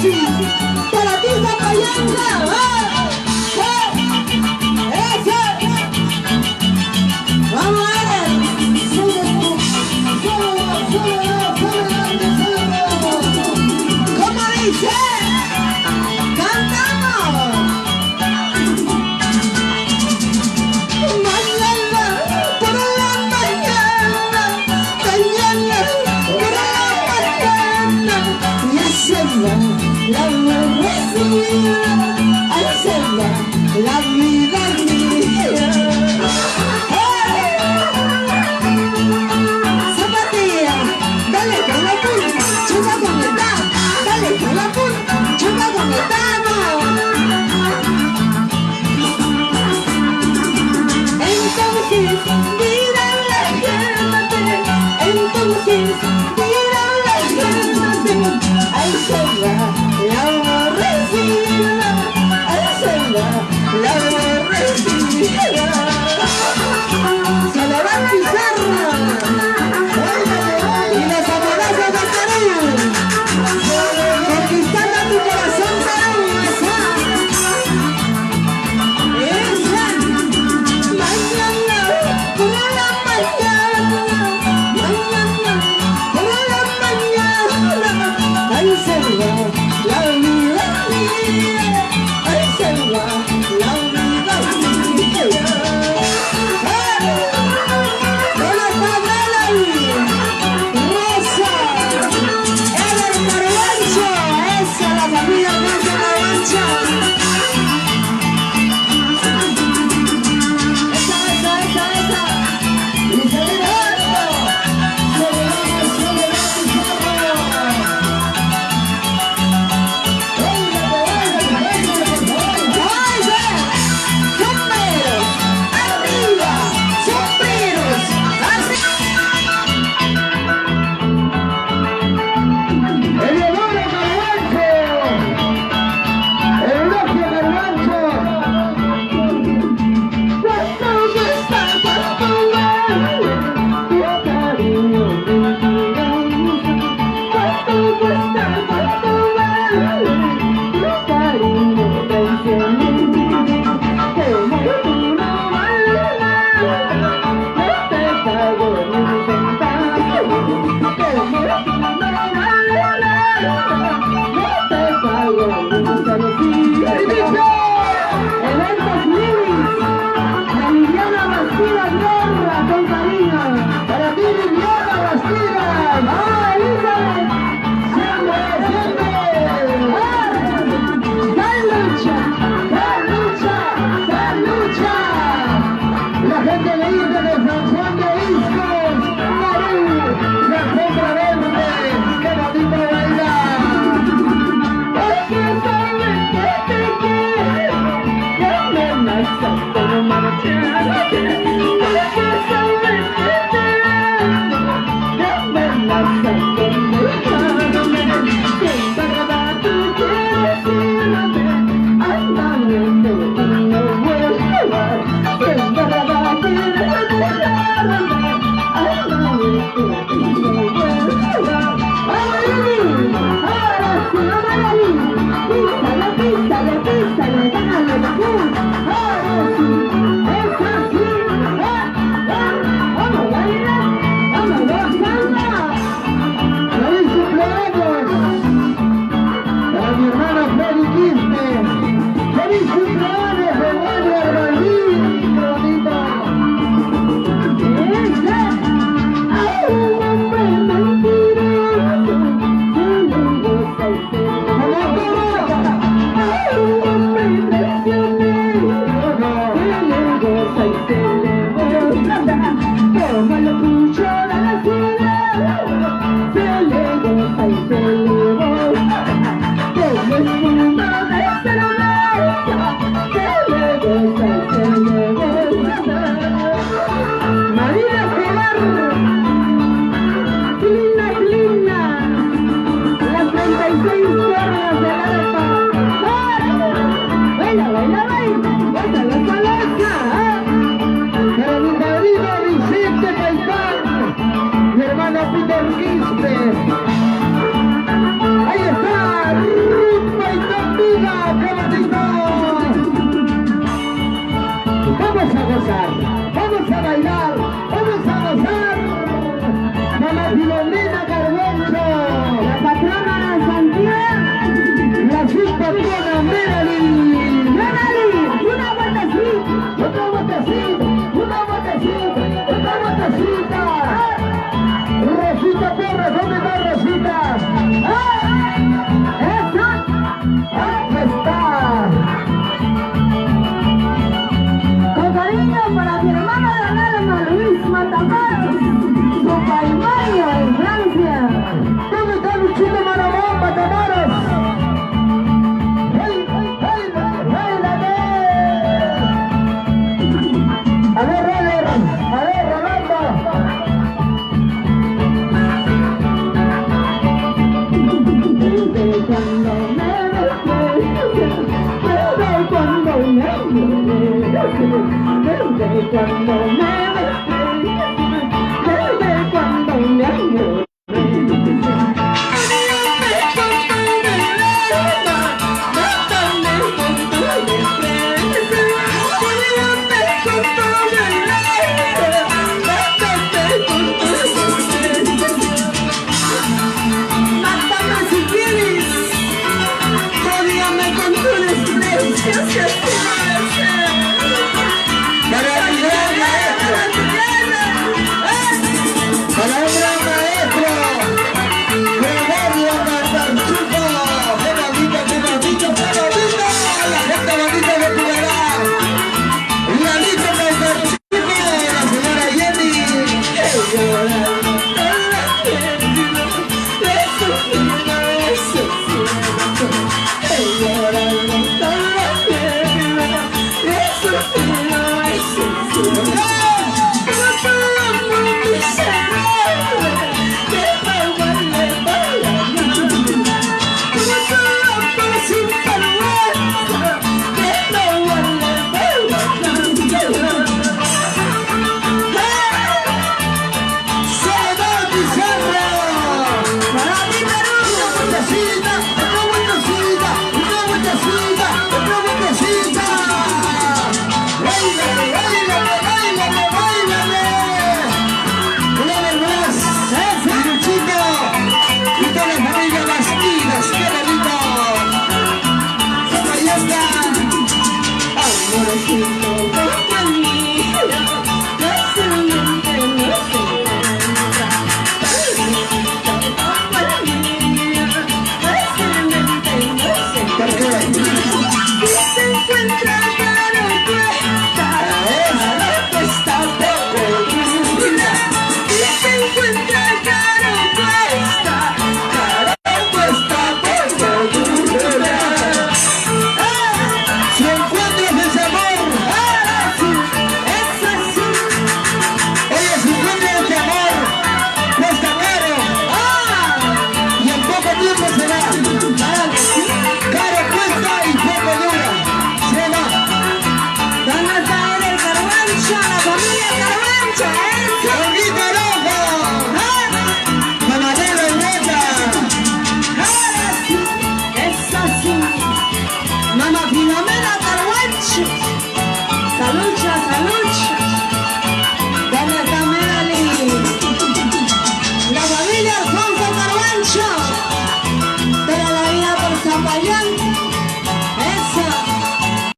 Rosy, para ti Zapayanga. ¡Eso! Vamos a ver. ¿Cómo dice? ¡Cantamos! Mañana por la mañana, mañana por la mañana, ya se va la aborrecida, ahí se va la vida mía. Zapatilla, dale con la punta, choca con el tamo, dale con la punta, choca con el tamo. Entonces, mira la gente, entonces, mira la gente, ahí se va la aborrecida, ahí se va la aborrecida. Se le va a Pizarra y los amorosos de Perú, conquistando tu corazón, Perú, esa. Mañana por la mañana, mañana por la mañana, ahí se va la vida mía, ahí se va la vida mía. Hola Pamela y Rosa, Eder Carvancho, esa la familia Rosa Carvancho. Peter Quispe. Ahí está. Matamoros. ¡Hey, hey, hey, hey, dale! A ver, Roger, a ver, Rolando. Desde cuando me desde cuando me